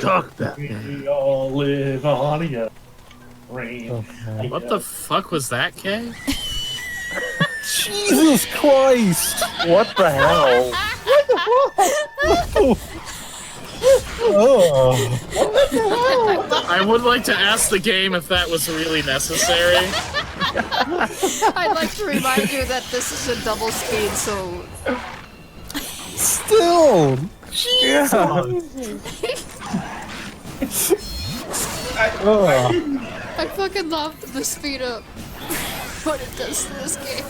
Cock Batman. We all live on a rain. Okay. What the fuck was that, Kay? Jesus Christ! What the hell? Oh. I would like to ask the game if that was really necessary. I'd like to remind you that this is a double speed, so... Still! Jesus! I fucking love the speed up. What it does to this game.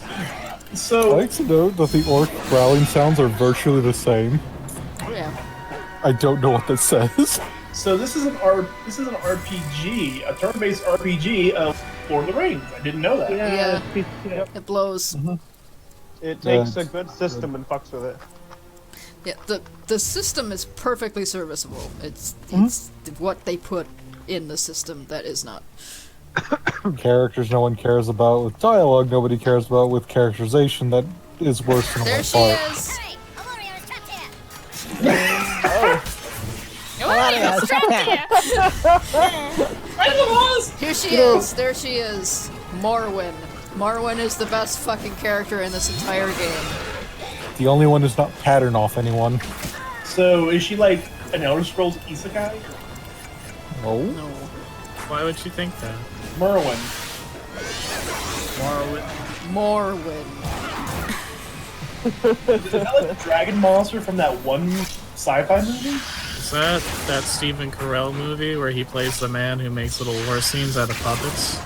I So, like to note that the orc growling sounds are virtually the same. Yeah. I don't know what that says. so this is an RPG, a turn-based RPG of Lord of the Rings. I didn't know that. Yeah. Yep. It blows. It takes a good system and fucks with it. Yeah, the system is perfectly serviceable. It's what they put in the system that is not. Characters no one cares about with dialogue, nobody cares about with characterization. That is worse than There my she part. is! Hey, Aloria is trapped here. Aloria is trapped here! Here she is! There she is! Morwen. Morwen is the best fucking character in this entire game. The only one who's not pattern off anyone. So, is she like an Elder Scrolls isekai? No. No. Why would you think that? Merwin. Morwen. Is that like the dragon monster from that one sci-fi movie? Is that Stephen Carell movie where he plays the man who makes little war scenes out of puppets?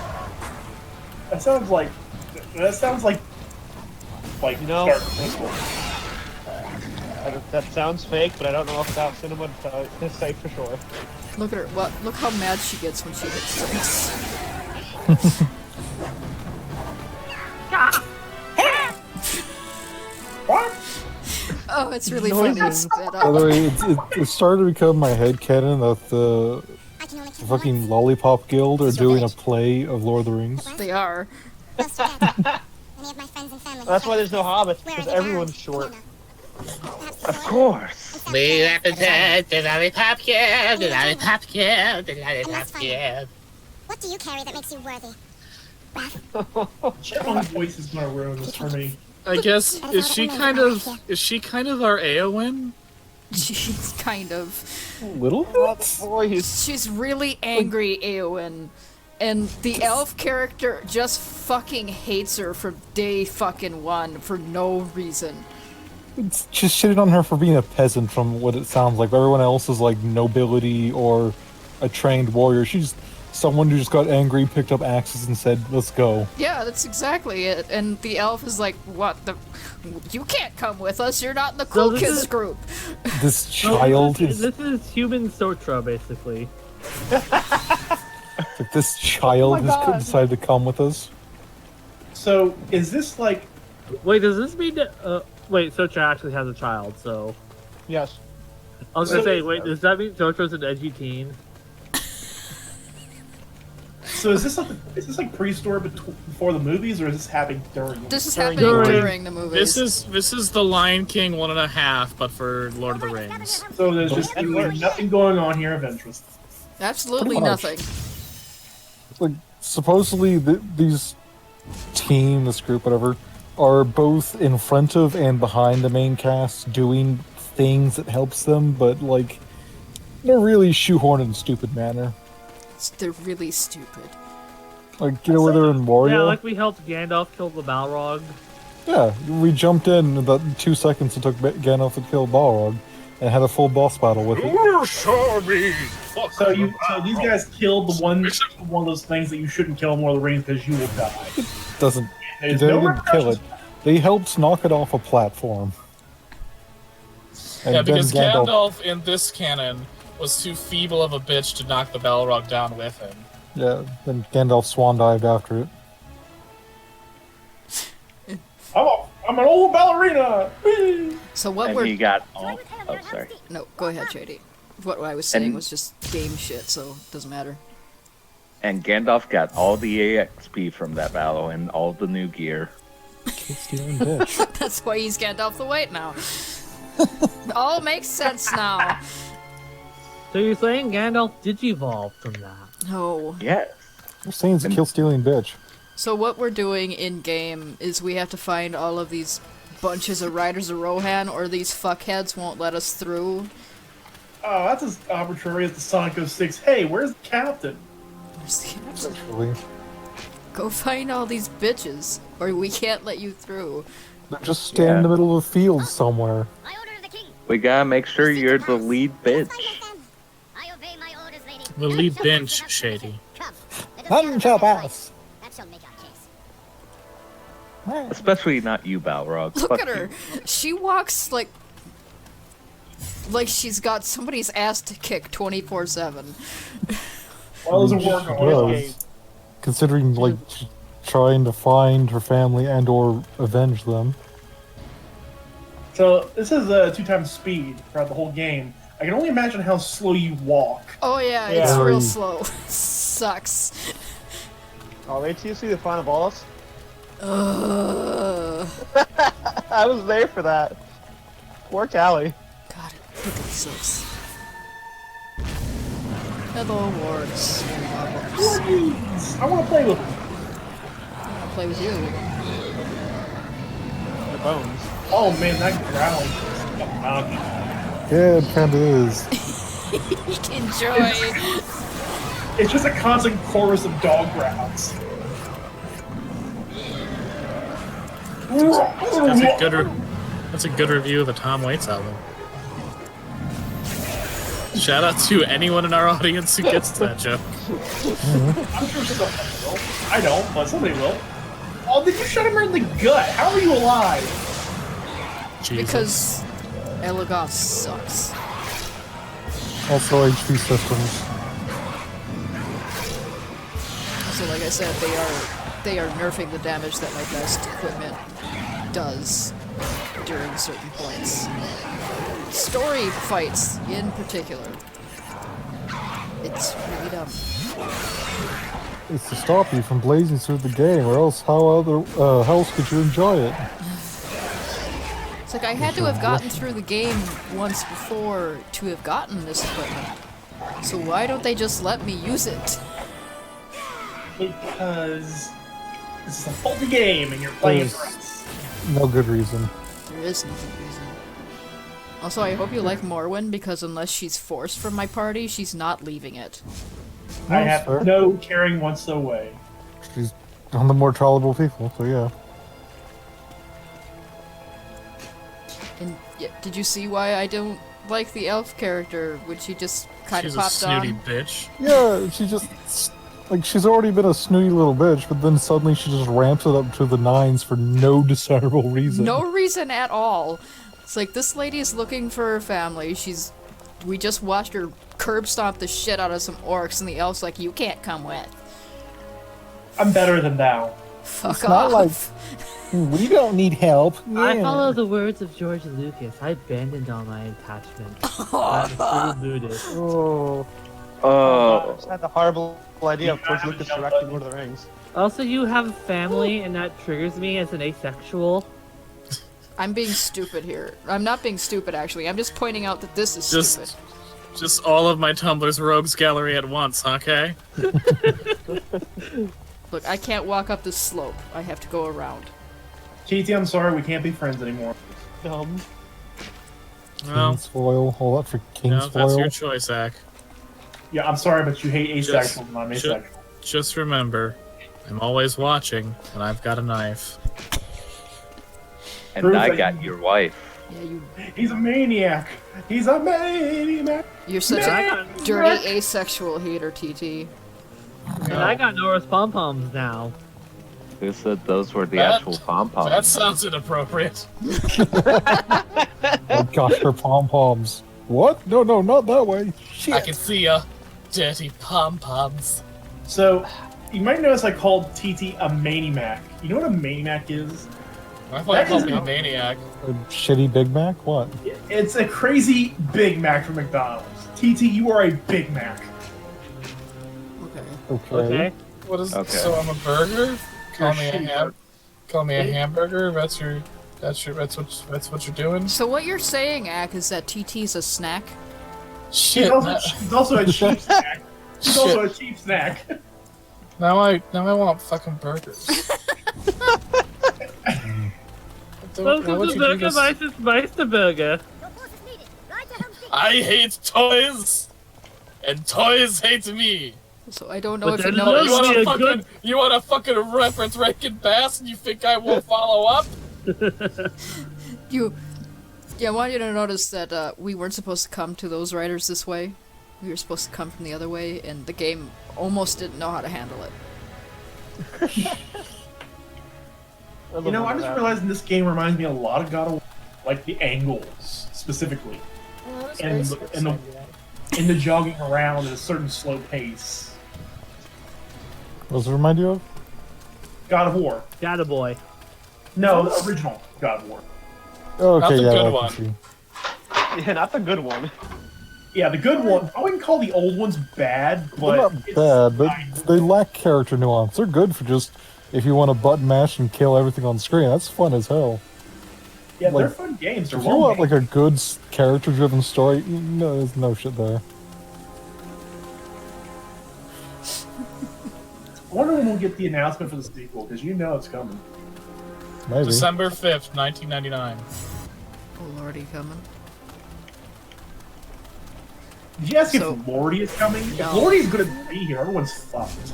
That sounds like You know- Dark Crystal. That sounds fake, but I don't know if that's cinema to say for sure. Look at her. What? Look how mad she gets when she hits things. What? Oh, it's really funny. It's sped By the up. way, it started to become my headcanon that the I can only keep fucking one. Lollipop Guild are Is your doing a village? play of Lord of the Rings. They are. Close to death. Any of my friends and family. That's why there's no hobbits, Where are because they everyone's bound? short. Perhaps the Of sword? course. The lollipop kid, the lollipop kid, the lollipop kid. What do you carry that makes you worthy? Wrath? Chipmunk voice is gonna ruin this for me. I guess is she kind of our Eowyn? She's kind of. Little bit? Boys. She's really angry, Eowyn. And the elf character just fucking hates her from day fucking one for no reason. It's just shitting on her for being a peasant from what it sounds like. Everyone else is like nobility or a trained warrior. She's someone who just got angry, picked up axes, and said, "Let's go." Yeah, that's exactly it. And the elf is like, "What the? You can't come with us. You're not in the cool this kids is- group." This child is This is human Sotra, basically. like, this child has decided to come with us. So, is this like Wait, does this mean that, wait, Sotra actually has a child, so... Yes. I was gonna So- say, wait, does that mean Sotra's an edgy teen? so is this like pre-story before the movies, or is this happening during? This is During- happening during- during the movies. This is the Lion King 1.5, but for Lord of the Rings. So there's just And really worse. nothing going on here of interest. Absolutely Pretty much. nothing. Like, supposedly these team, this group, whatever, are both in front of and behind the main cast doing things that helps them, but like in a really shoehorned and stupid manner. They're really stupid. Like, you know where they're in Yeah, Moria? like we helped Gandalf kill the Balrog. Yeah, we jumped in about 2 seconds it took Gandalf to kill Balrog and had a full boss battle with it. So these guys killed the one of those things that you shouldn't kill in Lord of the Rings because you will die. Doesn't they There's no didn't kill it. repercussions. They helped knock it off a platform. And Yeah, then because Gandalf in this canon was too feeble of a bitch to knock the Balrog down with him. Yeah, then Gandalf swan dived after it. I'm an old ballerina. Whee! So what And we're he got all. Oh, sorry. no, go ahead, JD. What I was saying And- was just game shit, so it doesn't matter. And Gandalf got all the EXP from that battle and all the new gear. Kid stealing bitch. That's why he's Gandalf the White now. All makes sense now. So you're saying Gandalf digivolved from that? No. Yes. You're saying it's a kill-stealing bitch. So what we're doing in-game is we have to find all of these bunches of Riders of Rohan, or these fuckheads won't let us through. Oh, that's as arbitrary as the Sonic 06. Hey, where's the captain? Where's the captain? Actually, Go find all these bitches, or we can't let you through. just stand in the middle of a field somewhere. I order the king. We gotta make sure you're the lead bitch. I obey my orders, lady. The lead bench, Shady. Come. None shall pass. That shall make our case. Especially not you, Balrog. Look Fuck at her. you. She walks like she's got somebody's ass to kick 24/7. Well, there's a war going on. Does, considering, like, trying to find her family and or avenge them. So, this is 2 times speed throughout the whole game. I can only imagine how slow you walk. Oh yeah, it's Yeah. real slow. Sucks. Oh, wait till you see the final boss. Ugh. I was there for that. Poor Callie. God, it fucking sucks. Hello, wards. Please! I want to play with them. I'll play with you. The bones. Oh man, that growling is obnoxious. Yeah, it kinda is. Enjoy. It's just a constant chorus of dog growls. That's a good review of the Tom Waits album. Shout out to anyone in our audience who gets that joke. I'm sure somebody will. I don't, but somebody will. Oh, did you shot him in the gut? How are you alive? Jesus. Because Elagos sucks. Also HP systems. So like I said, they are nerfing the damage that my best equipment does during certain points. Story fights in particular. It's really dumb. It's to stop you from blazing through the game, or else how else could you enjoy it? It's like I had to have gotten through the game once before to have gotten this equipment. So why don't they just let me use it? Because this is a faulty game and you're playing it right. No good reason. There is no good reason. Also, I hope you like Morwen, because unless she's forced from my party, she's not leaving it. I have fair. no caring whatsoever. She's one of the more tolerable people, so yeah. And yeah, did you see why I don't like the elf character when she just kind of She's a popped snooty on? bitch. Yeah, she just, like, she's already been a snooty little bitch, but then suddenly she just ramps it up to the 9s for no discernible reason. No reason at all. It's like, this lady is looking for her family. We just watched her curb stomp the shit out of some orcs, and the elf's like, you can't come with. I'm better than thou. Fuck It's off. not like we don't need help. I Yeah. follow the words of George Lucas. I abandoned all my attachments. I'm a true Buddhist. Oh, I Oh, just had the horrible idea of George Lucas directing Lord of the Rings. Also, you have a family, and that triggers me as an asexual. I'm being stupid here. I'm not being stupid, actually. I'm just pointing out that this is stupid. Just all of my Tumblr's rogues gallery at once, okay? Look, I can't walk up this slope. I have to go around. Katie, I'm sorry, we can't be friends anymore. Dumb. Well, King's foil, all that for King's no, that's foil. your choice, Zach. Yeah, I'm sorry, but you hate Just- asexual and I'm asexual. Just remember, I'm always watching, and I've got a knife. and Proof I that got you- your wife. Yeah, He's a maniac. He's a maniac. you're such a dirty asexual hater, TT. And I got Nora's pom-poms now. Who said those were the That- actual pom-poms? That sounds inappropriate. Oh gosh, her pom-poms. What? No, not that way. Shit. I can see ya. Dirty pom-poms. So, you might notice I called TT a maniac. You know what a maniac is? I thought you called me a maniac. A shitty Big Mac? What? It's a crazy Big Mac from McDonald's. TT, you are a Big Mac. Okay. Okay. Okay? What is? Okay. So I'm a burger? Call You're me a a shitty ham. Call me a hamburger. That's your. That's what you're doing. So what you're saying, Ak, is that TT's a snack? Shit. He's also a cheap snack. He's also a cheap snack. Now I want fucking burgers. Welcome to Burger Meister's Meister Burger. I hate toys, and toys hate me. So I don't know But if you then know. look- You want to fucking reference Rankin Bass, and you think I won't follow up? I want you to notice that we weren't supposed to come to those riders this way. We were supposed to come from the other way, and the game almost didn't know how to handle it. You know, I'm just realizing this game reminds me a lot of God of War, like the angles specifically, and the jogging around at a certain slow pace. What does it remind you of? God of War. Got a boy. No, the original God of War. Oh, Not okay, the yeah, good I one. can see. Yeah, not the good one. Yeah, the good one. I wouldn't call the old ones bad, They're but not it's bad, but fine. they lack character nuance. They're good for just if you want to button mash and kill everything on screen. That's fun as hell. Yeah, they're like, fun games. They're If you well want made. like a good character-driven story, no, there's no shit there. I wonder when we'll get the announcement for the sequel, because you know it's coming. Maybe. December 5th, 1999. Oh lordy, coming. Did you ask So- if Lordy is coming? If No. Lordy's gonna be here, everyone's fucked.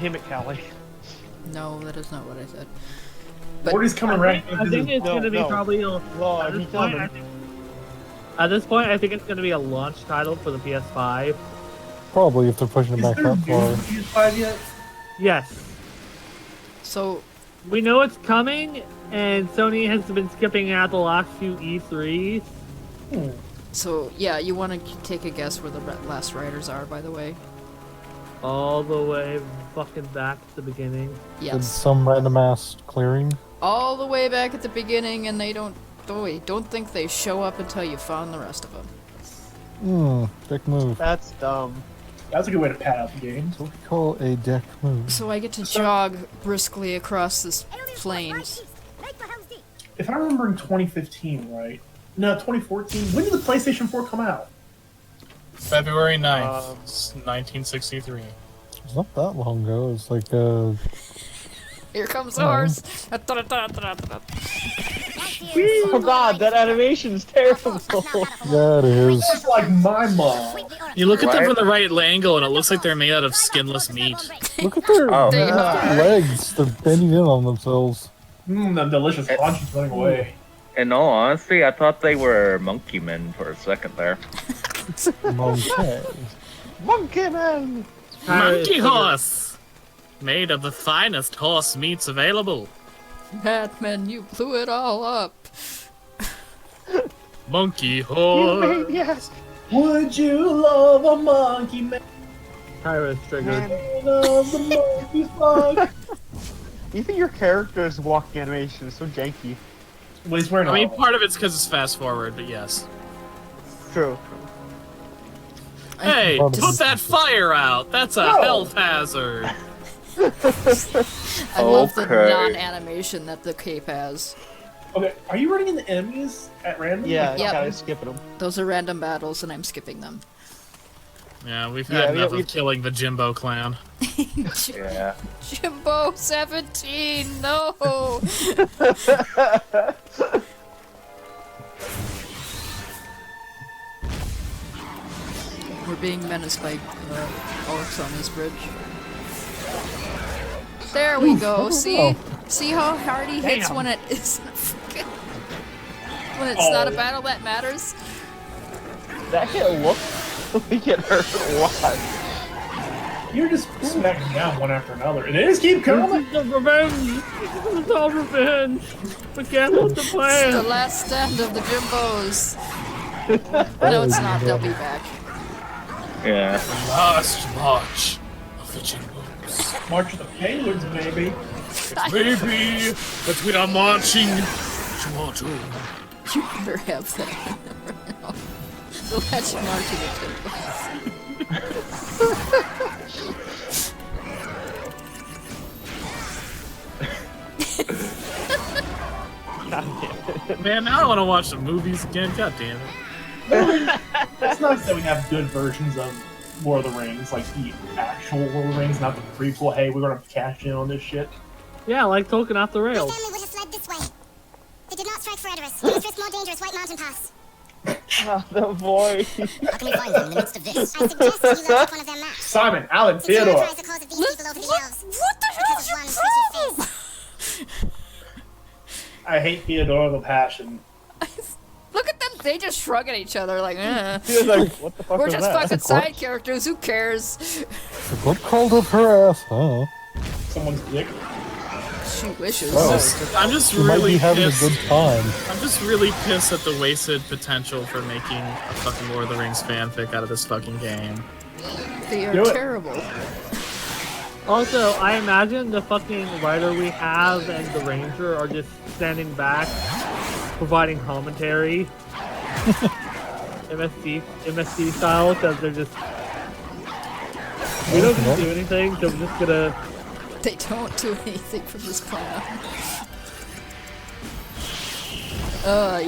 Him at Callie. No, that is not what I said. Lordy's coming right. I think it's No, gonna be no. probably Lord, at this he's point. coming. At this point, I think it's gonna be a launch title for the PS5. Probably if they're pushing it Is back there that far. news for PS5 yet? Yes, So we know it's coming, and Sony has been skipping out the last few E3s. So yeah, you want to take a guess where the last riders are, by the way? All the way fucking back to the beginning. Did Yes, some random ass clearing? all the way back at the beginning, and they don't think they show up until you found the rest of them. Dick move. That's dumb. That's a good way to pad out the game. What we call a dick move. So I get to jog briskly across this plains. If I remember in 2015, right? No, 2014. When did the PlayStation 4 come out? February 9th, 1963. It's not that long ago. It's like Here comes the horse. Oh god, that animation's terrible. yeah, it is. It's like my mom. You look at them Right. from the right angle, and it looks like they're made out of skinless meat. Look at their Oh. They are. legs. They're bending in on themselves. The delicious punch is running away. In all honesty, I thought they were monkey men for a second there. Okay. Monkey man! Monkey horse! Made of the finest horse meats available. Batman, you blew it all up. Monkey You horse! maniac! Would you love a monkey man? Tyrus triggered. Love the monkey fuck. Even your character's walking animation is so janky. Well, he's wearing I mean, a part of it's because it's fast forward, but yes. True. Hey, Probably. put that fire out! That's a No. health hazard! I love the Okay. non-animation that the cape has. Okay, are you running into enemies at random? Yeah, Yep. kinda skipping them. Those are random battles, and I'm skipping them. Yeah, we've Yeah, had enough we- of killing the Jimbo clan. Yeah. Jimbo 17, no! We're being menaced by orcs on this bridge. There we go. See, see how hard he hits when it isn't freaking. When it's not a battle that matters. That hit look we get hurt a lot. You're just smacking down one after another, and they just keep coming. This is the revenge! This is all revenge! We can't let the It's the plan! last stand of the Jimbos. No, it's not. They'll be back. Yeah. Last march of the Jimbos. March of the Penguins, maybe. Baby, that we are marching to our doom. You better have that in there now. The last march of the Jimbos. God damn. Man, now I want to watch the movies again. God damn it. It's nice that we have good versions of Lord of the Rings, like the actual Lord of the Rings, not the prequel. Hey, we're gonna cash in on this shit. Yeah, like Tolkien off the My rails. family would have fled this way. They did not strike for Edoras. It was this more dangerous White Mountain Pass. The voice. How can we find them in the midst of this? I suggest you look up one of their maps. Simon, Alan, To Theodore. theorize the cause of these people over the elves. What the hell is your Because of one pretty face. I hate Theodore the Passion. Look at them, they just shrug at each other like, He was like, what the fuck we're was just that? fucking side characters, who cares? What called up her ass, huh? Someone's dick. She wishes. Oh. I'm just You might really be having pissed. a good time. I'm just really pissed at the wasted potential for making a fucking Lord of the Rings fanfic out of this fucking game. They are Do it. terrible. Also, I imagine the fucking writer we have and the ranger are just standing back, providing commentary. MSC style, because they're just... We don't need to do anything, so we're just gonna... They don't do anything from this point on.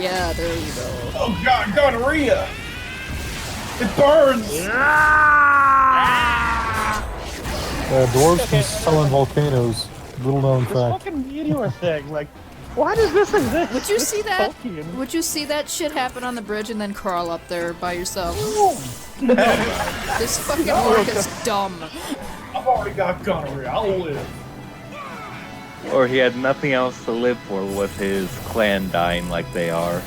Yeah, there you go. Oh god, gonorrhea! It burns! Dwarves can summon volcanoes. Little known This fact. fucking meteor thing, like, why does this exist? Would you see that? Tolkien. Would you see that shit happen on the bridge and then crawl up there by yourself? This fucking orc is dumb. I've already got gonorrhea, I'll live. Or he had nothing else to live for with his clan dying like they are.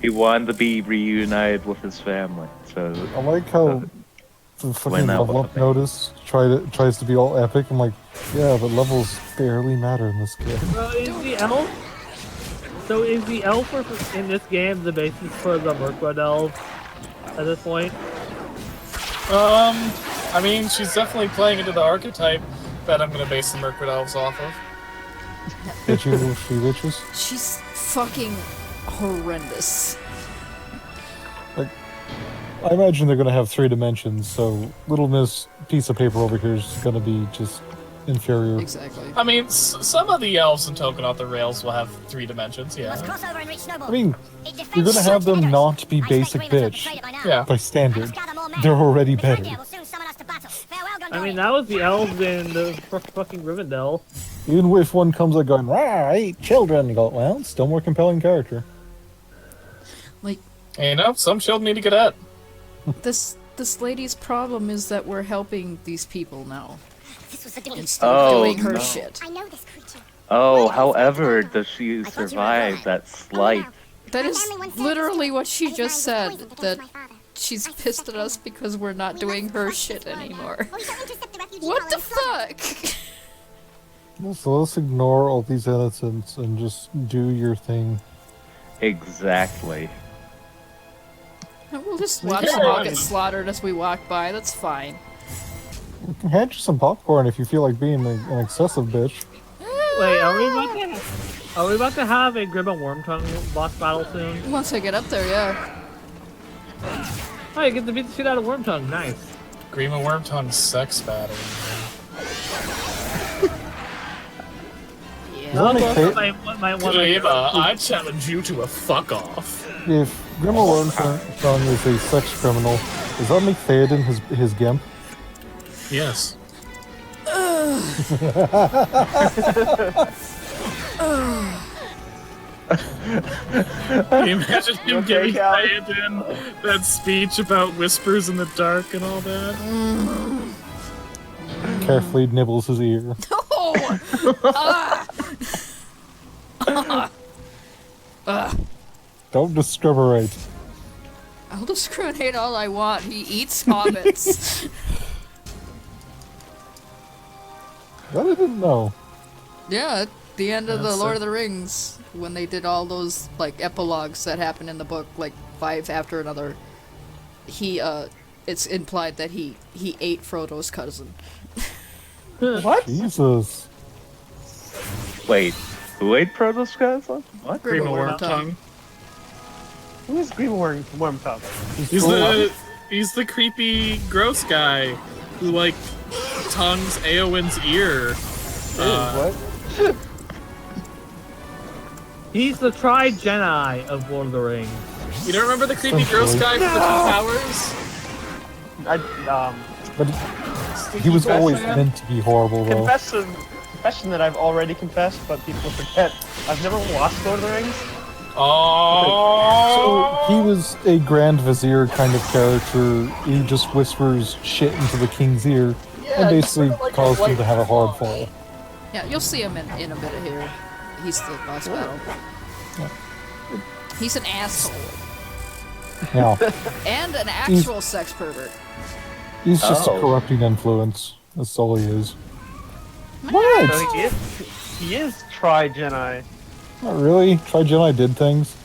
He wanted to be reunited with his family, so I like how the fucking Went out level with up the notice tries to be all epic. I'm like, yeah, but levels barely matter in this game. Is the elf in this game the basis for the Mirkwood elf at this point? I mean, she's definitely playing into the archetype that I'm gonna base the Mirkwood Elves off of. Bitchy, she bitches. She's fucking horrendous. I imagine they're gonna have 3 dimensions, so little miss piece of paper over here is gonna be just inferior. Exactly. I mean, some of the elves in Token Off the Rails will have 3 dimensions, yeah. I mean, you're gonna have them not be basic bitch Yeah. by standard. They're already better. I mean, that was the elves in the fucking Rivendell. Even if one comes out going, "Rah, I eat children," you go, well, it's still more compelling character. Like, And, you know, some children need to get at. this lady's problem is that we're helping these people now. This was the Instead of doing her no. shit. I know this creature. Oh, however, does she survive that slight? That is literally what she just said. That she's pissed at us because we're not doing her shit anymore. What the fuck? So let's ignore all these innocents and just do your thing. Exactly. We'll just watch them all get slaughtered as we walk by. That's fine. You can hand you some popcorn if you feel like being an excessive bitch. Wait, are we about to have a Grim and Wormtongue boss battle soon? Once I get up there, yeah. Oh, you get to beat the shit out of Wormtongue. Nice. Green and Wormtongue sex battle. Doesn't it make Gabe, I challenge you to a fuck off. if Grima Wormtongue is a sex criminal, does that make Theoden his gimp? Yes. Can you imagine him giving Theoden that speech about whispers in the dark and all that? Carefully nibbles his ear. Don't discriminate. I'll discriminate all I want. He eats hobbits. That I didn't know. Yeah, at the end of the That's Lord it. of the Rings, when they did all those like epilogues that happened in the book, like 5 after another, it's implied that he ate Frodo's cousin. What? Jesus. Wait, who ate Protoss cousin? What? Green and Wormtongue. Wormtongue. Who is Green Wormtongue? He's the creepy, gross guy who like tongues Eowyn's ear. What? He's the Tri-Jedi of Lord of the Rings. You don't remember the creepy gross guy from the Two Towers? But he was always meant to be horrible, though. Confession that I've already confessed, but people forget. I've never watched Lord of the Rings. So he was a Grand Vizier kind of character. He just whispers shit into the king's ear and basically caused him to have a hard fall. Yeah, you'll see him in a bit here. He's the boss battle. Yeah. He's an asshole. Yeah. And an actual sex pervert. He's just a corrupting influence. That's all he is. What? So he is Tri-Jedi. Not really. Tri-Jedi did things.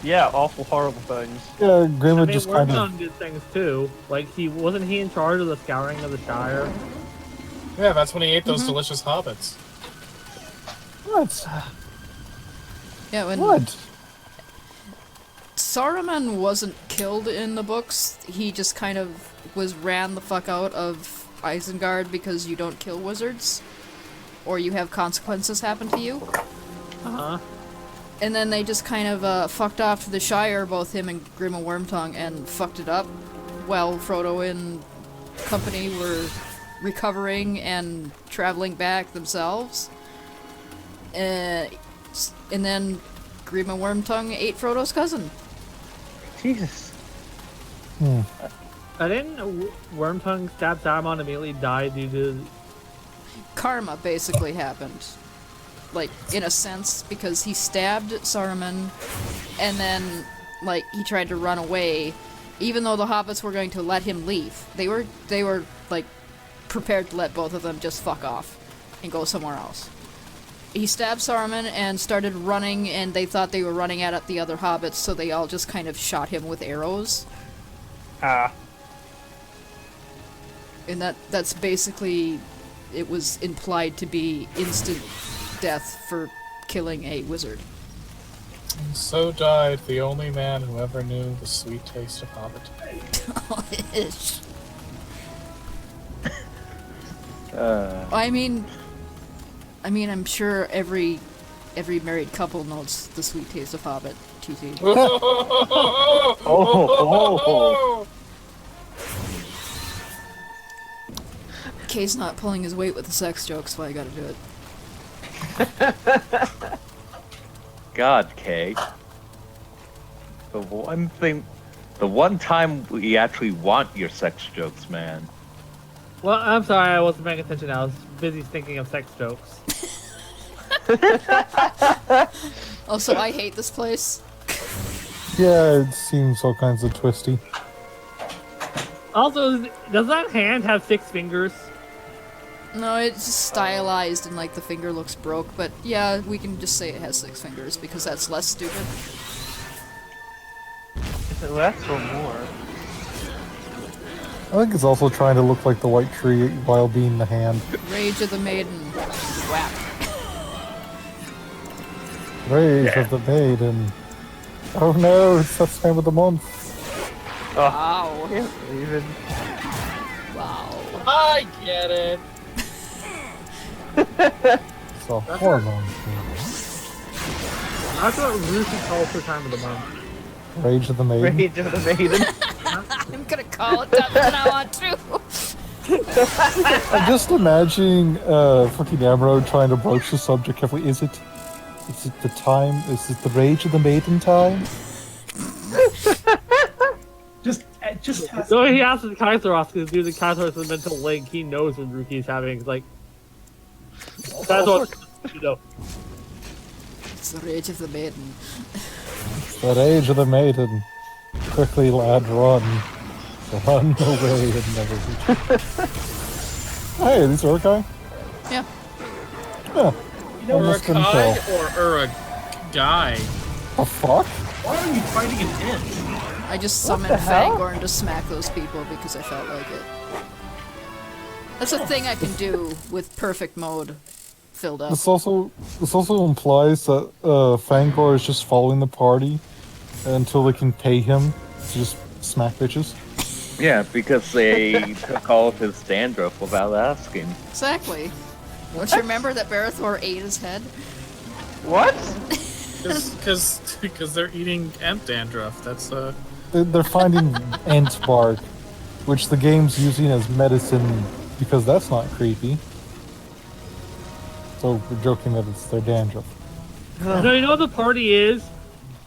Yeah, awful, horrible things. Yeah, Grimmer I mean, just kind of... Wormtongue did things too. Like, wasn't he in charge of the scouring of the Shire? Yeah, that's when he ate those delicious hobbits. What? Yeah, when What? Saruman wasn't killed in the books, he just kind of ran the fuck out of Isengard because you don't kill wizards, or you have consequences happen to you. Uh-huh. And then they just kind of fucked off to the Shire, both him and Grim and Wormtongue, and fucked it up while Frodo and company were recovering and traveling back themselves. And then Grim and Wormtongue ate Frodo's cousin. Jesus. I didn't Wormtongue stab Saruman and immediately died due to... Karma basically happened. Like, in a sense, because he stabbed Saruman, and then, like, he tried to run away, even though the hobbits were going to let him leave. They were, like, prepared to let both of them just fuck off and go somewhere else. He stabbed Saruman and started running, and they thought they were running at the other hobbits, so they all just kind of shot him with arrows. And that's basically... It was implied to be instant death for killing a wizard. And so died the only man who ever knew the sweet taste of hobbit. Oh, ish. I mean, I'm sure every married couple knows the sweet taste of Hobbit. TT. Oh. Kay's not pulling his weight with the sex jokes, so I gotta do it. God, Kay. The one time we actually want your sex jokes, man. Well, I'm sorry, I wasn't paying attention. I was busy thinking of sex jokes. Also, I hate this place. Yeah, it seems all kinds of twisty. Also, does that hand have 6 fingers? No, it's just stylized and, like, the finger looks broke, but yeah, we can just say it has 6 fingers, because that's less stupid. That's for more. I think it's also trying to look like the white tree while being the hand. Rage of the Maiden. Whap. Rage of the Maiden. Oh no, it's that time of the month. Wow. Can't even. Wow. I get it. It's a hormone thing. That's what Ruthie calls her time of the month. Rage of the Maiden. Rage of the Maiden. I'm gonna call it that from now on, too. I'm just imagining fucking Emerald trying to broach the subject carefully. Is it the time? Is it the Rage of the Maiden time? Just So he asks the Kaiseros because due to the Kaiseros' mental link, he knows when Ruki's having, like... That's what, you know. It's the Rage of the Maiden. The Rage of the Maiden. Quickly, lad, run. Run away and never return. Hey, these Urukai? Yeah. Yeah. Almost couldn't tell. Or a guy. The fuck? why are you fighting an int? I just summoned Fangorn to smack those people because I felt like it. That's a thing I can do with perfect mode filled up. This also implies that Fangor is just following the party until they can pay him to just smack bitches. Yeah, because they took all of his dandruff without asking. Exactly. Don't you remember that Barathor ate his head? What? Because they're eating ant dandruff. That's They're finding ant bark, which the game's using as medicine because that's not creepy. So we're joking that it's their dandruff. So you know what the party is?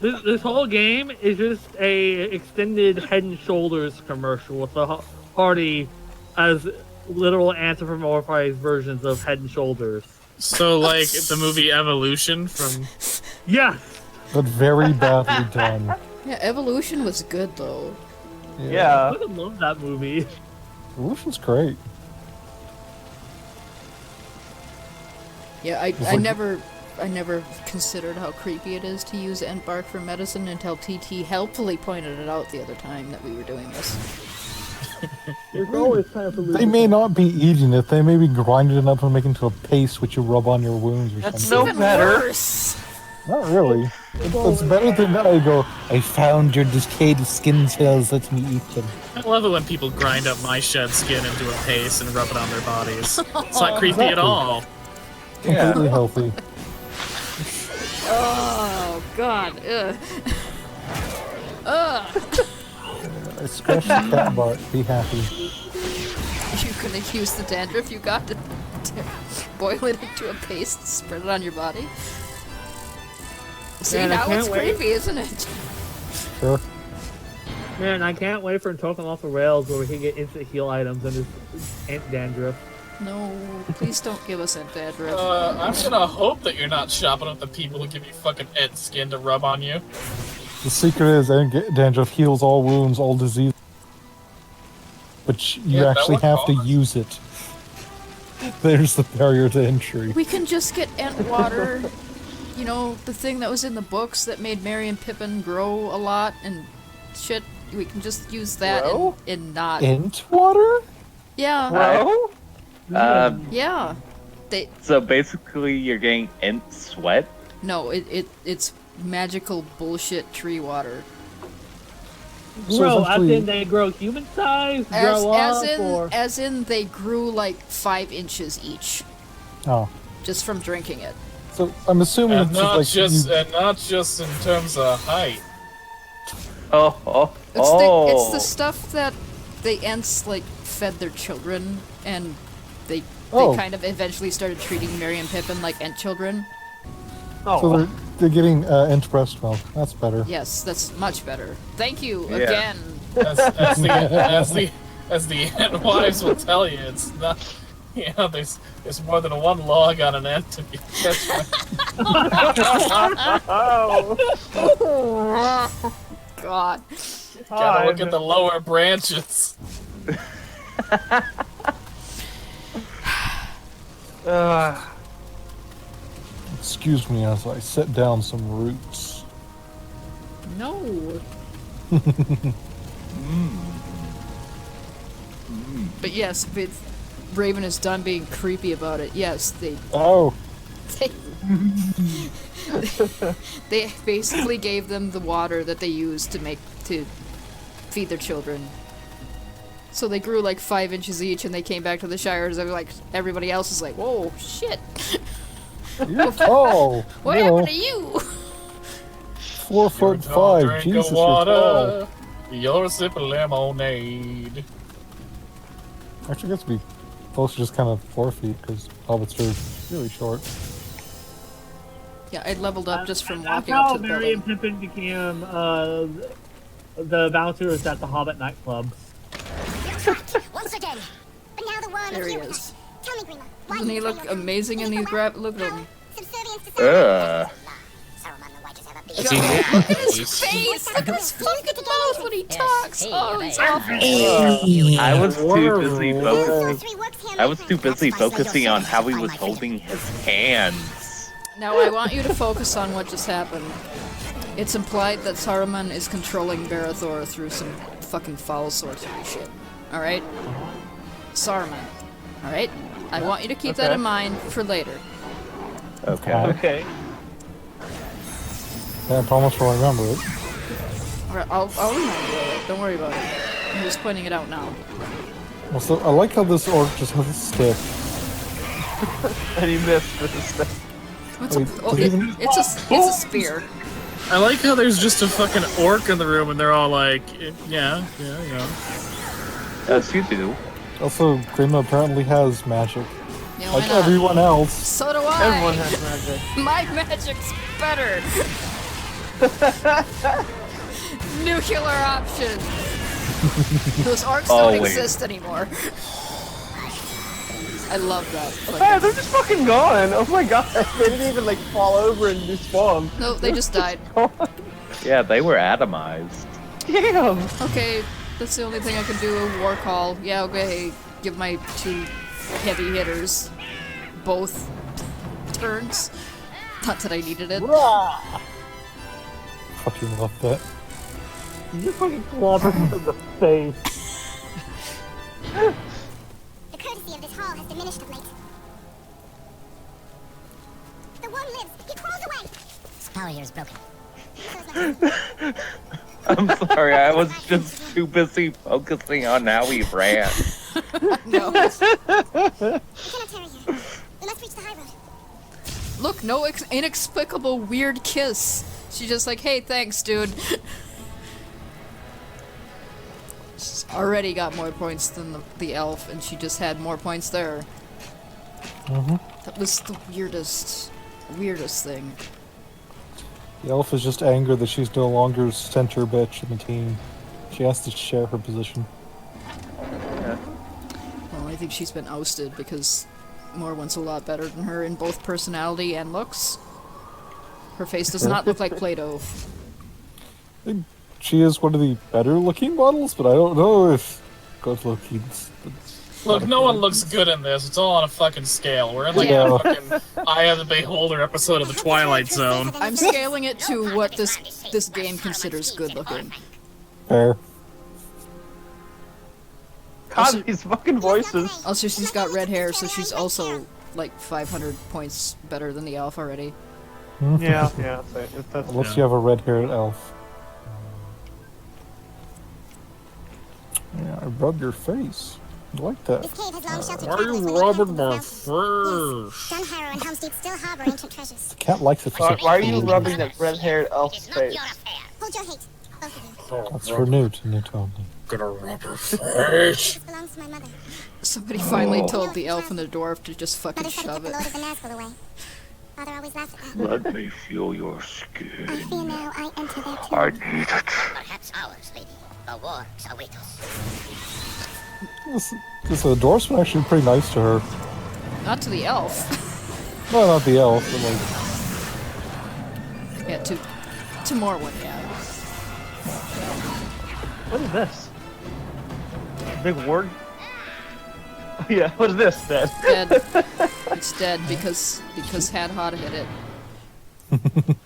This whole game is just a extended Head and Shoulders commercial with the party as literal anthropomorphized versions of Head and Shoulders. so like the movie Evolution from. Yes! But very badly done. Yeah, Evolution was good though. I Yeah. fucking love that movie. Evolution's great. Yeah, It's I like- never considered how creepy it is to use ant bark for medicine until TT helpfully pointed it out the other time that we were doing this. It's always kind of They may not be eating it, they may be grinding it up and making it into a paste which you rub on your wounds or That's something. no better. Worse. Not really. It's better than that. I go, I found your decayed skin cells, let me eat them. I love it when people grind up my shed skin into a paste and rub it on their bodies. It's not creepy at all. Completely healthy. Oh God. Ugh. Ugh. I scratched the cat butt, be happy. You're gonna use the dandruff you got to boil it into a paste, spread it on your body. See, Man, I now can't it's wait. creepy, isn't it? Sure. Man, I can't wait for Token Off the Rails where we can get instant heal items and just ant dandruff. No, please don't give us ant dandruff. I'm gonna hope that you're not shopping with the people who give you fucking ant skin to rub on you. The secret is dandruff heals all wounds, all disease. But you Yeah, that actually would have to cost. use it. There's the barrier to entry. We can just get ant water. You know, the thing that was in the books that made Merry and Pippin grow a lot and shit. We can just use that Grow? and not. Ant water? Yeah, Bro? yeah. They So basically, you're getting ant sweat. no, it's magical bullshit tree water. So Grow, as essentially- in they grow human size, As grow as up, in or... as in they grew like 5 inches each Oh. just from drinking it. So I'm assuming And it's just like you- not just in terms of height. Oh. It's the stuff that the ants like fed their children, and they Oh. kind of eventually started treating Merry and Pippin like ant children. Oh, so they're getting ant breast milk. That's better. Yes, that's much better. Thank you Yeah. again. As the ant wives will tell you, it's not. You know, there's more than one log on an ant to be catched. God. Gotta look at the lower branches. Excuse me as I set down some roots. No. But yes, but Raven is done being creepy about it. Yes, Oh, they they basically gave them the water that they used to feed their children. So they grew like 5 inches each, and they came back to the Shires. And like everybody else is like, "Whoa, shit! you're tall. What You happened know, to you?" 4'5". Drink Jesus, of you're tall. water. You're a sip of lemonade. Actually, I guess we both just kind of 4 feet because hobbits are really short. Yeah, I leveled up just from That's walking up how to the Merry building. and Pippin became the bouncers at the Hobbit nightclub. Once again. But now the worm There of he you. is. Tell me, Greenland, why Doesn't you he throw look your amazing in these power, Look at him. subservience to Saruman. Saruman the White is ever See, Look at his face! Look at his fucking mouth when he talks! Oh, he's awful. I was too busy Sorcery works here, I was my too friend. busy That's why focusing Slayer on how he said was find my holding his hands. Now I want you to focus on what just happened. It's implied that Saruman is controlling Barathor through some fucking foul sorcery shit. Alright? Saruman. Alright? I want you to keep that Okay. in mind for later. Okay. Okay. Yeah, I promise we'll remember it. Alright, I'll remind you of it. Don't worry about it. I'm just pointing it out now. Also, I like how this orc just has a stick. And you missed with the step. What's Wait, oh, does it even- it's a spear. I like how there's just a fucking orc in the room and they're all like, yeah. Yes, you do. Also, Grima apparently has magic. Yeah, why Like not? everyone else. So do I. Everyone has magic. My magic's better. Nuclear option. Those orcs don't Oh, wait. exist anymore. I love that. Hey, they're just fucking gone. Oh my god. They didn't even like fall over and respawn. No, they just died. Yeah, they were atomized. Damn. Okay, that's the only thing I can do. A war call. Yeah, okay. Give my 2 heavy hitters both turns. Not that I needed it. Fucking love that. You fucking clobbered him in the face. The courtesy of this hall has diminished of late. The worm lives. He crawls away. His power here is broken. I'm sorry, I was just too busy focusing on how he ran. No. We cannot tarry here. We must reach the high road. Look, no inexplicable weird kiss. She's just like, hey, thanks, dude. She's already got more points than the elf, and she just had more points there. That was the weirdest thing. The elf is just angered that she's no longer center bitch in the team. She has to share her position. Well, I think she's been ousted because Morwen's a lot better than her in both personality and looks. Her face does not look like Play-Doh. She is one of the better looking models, but I don't know if good looking. Look, no one looks good in this. It's all on a fucking scale. We're in like Yeah. a fucking Eye of the Beholder episode of the Twilight Zone. I'm scaling it to what this game considers good looking. Fair. God, these fucking voices. Also, she's got red hair, so she's also like 500 points better than the elf already. Yeah, that's Unless you have a red-haired elf. Yeah, I rub your face. I like that. This cave has long sheltered Why are travelers you when they rubbing camp my in the south. face? Yes, Dunharrow and Helm's Deep still harbor ancient treasures. The cat likes it. Why are you rubbing that red-haired elf's face? Hold your hate, both of you. That's for Newt only. Gonna rub her face. This belongs to my mother. Somebody finally told the elf and the dwarf to just fucking Mother said to shove keep the it. Lord of the Nazgul away. Father always laughed at that. Let me feel your I skin. fear now I enter their tomb. I need it. Perhaps ours, lady. The wars await us. The dwarf's been actually pretty nice to her. Not to the elf. No, not the elf, but like... Yeah, to Morwen, yeah. What is this? Big word? Oh, yeah, what is this then? Dead. It's dead because Hadhod hit it.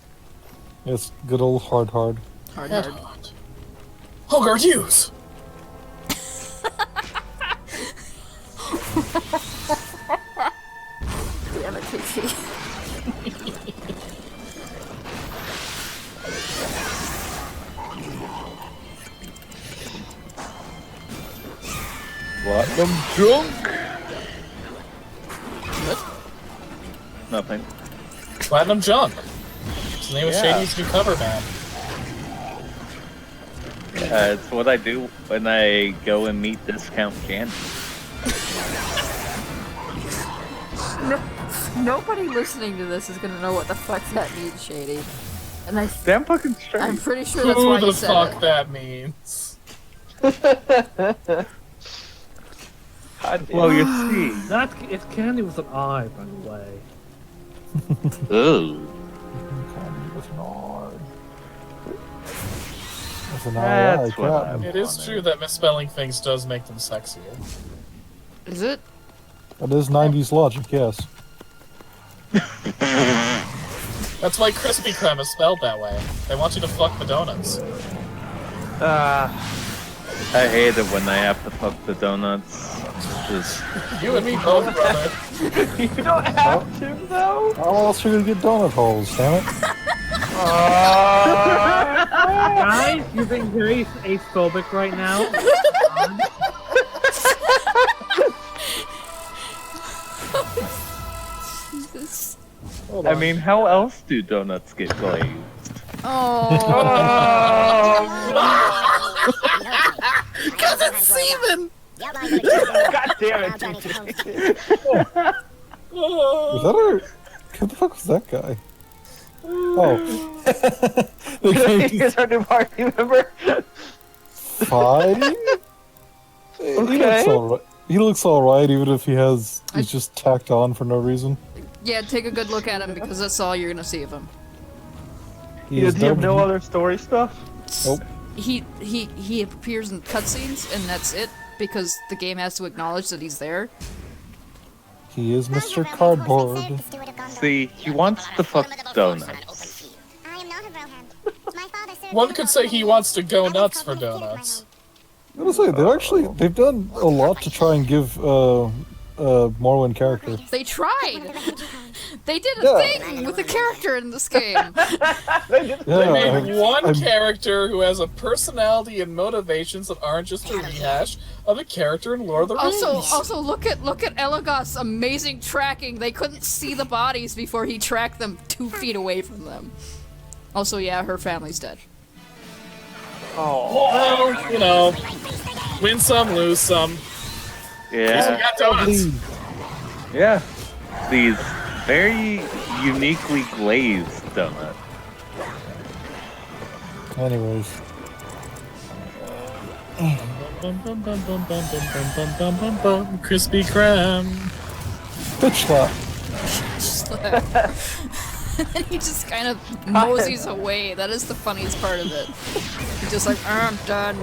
It's good old hard. Hard. Hogarth Hughes! Damn it, TT. Platinum junk. What? Nothing. Platinum Junk. It's the name of Yeah. Shady's new cover band. It's what I do when I go and meet discount candy. Nobody listening to this is gonna know what the fuck that means, Shady. And Damn fucking straight. I'm pretty sure that's Who why the you said fuck it. that means? Well, you see. It's candy with an eye, by the way. Ooh. With an eye. With an eye, That's what cat. I It is wanted. true that misspelling things does make them sexier. Is it? That is 90s logic, yes. That's why Krispy Kreme is spelled that way. They want you to fuck the donuts. I hate it when I have to fuck the donuts. Just You and me both, brother. You don't have to, though? How else are you gonna get donut holes, damn it? Guys, you're being very aphobic right now. Jesus. Hold I on. mean, how else do donuts get glazed? Oh. Because it's semen! God damn it, TTA. Was that our... Who the fuck was that guy? Oh. The game He's our new party member. fine? Okay. He looks alright, even if he's just tacked on for no reason. Yeah, take a good look at him because that's all you're gonna see of him. Does he have no dumb. other story stuff? Nope. He appears in cutscenes and that's it because the game has to acknowledge that he's there. He is Mr. Cardboard. See, he wants to fuck donuts. I am not a Rohan. My father served One as could a say he Rohan. wants to go I was nuts called for the Theodore donuts. I gotta say, they've done a lot to try and give Morrowind character. They tried. Rohan. Refugee home. They did a Yeah. thing with the character in this game. They did. Yeah, They made one I'm- character who has a personality and motivations that aren't just a rehash of a character in Lord of the Rings. Also look at Elagos' amazing tracking. They couldn't see the bodies before he tracked them 2 feet away from them. Also, yeah, her family's dead. Oh. Well, you know, win some, lose some. Yeah. We got donuts. Yeah. These very uniquely glazed donuts. Anyways. Crispy Kreme. Bitch slap. And he just kind of moseys away. That is the funniest part of it. He's just like, I'm done.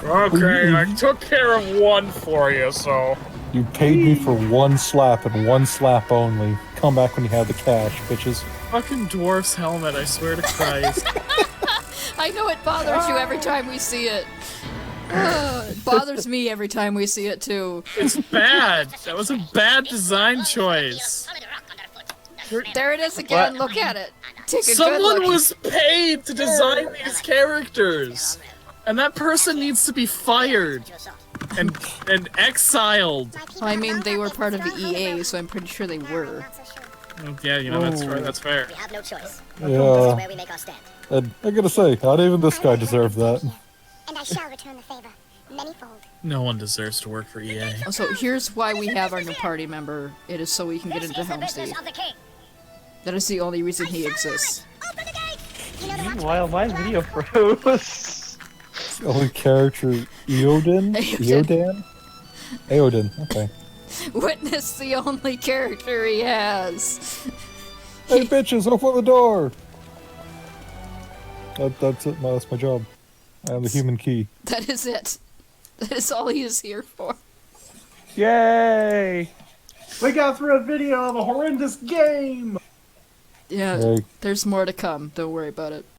Okay, I took care of one for you, so. You paid me for one slap and one slap only. Come back when you have the cash, bitches. Fucking dwarf's helmet, I swear to Christ. I know it bothers you every time we see it. It bothers me every time we see it too. It's bad. That was a bad design choice. There it is again. Look at it. Take a good Someone look. was paid to design these characters, and that person needs to be fired and exiled. Well, I mean, they were part of the EA, so I'm pretty sure they were. Yeah, you know that's fair. That's fair. We have no choice. Yeah. This is where we make our stand. And I gotta say, not even this guy deserved that. And I shall return the favor, manyfold. No one deserves to work for E EA. So here's why we have our new party member. It is so we can get This into is the Helm's business Deep. of the king. That is the only reason he exists. Open the gate! You know the Meanwhile, my video froze. The only character, Eoden? Eoden. Eoden, okay. Witness the only character he has. Hey bitches, open the door! That's it, that's my job. I am the human key. That is it. That is all he is here for. Yay! We got through a video of a horrendous game! Yeah, Hey. there's more to come. Don't worry about it.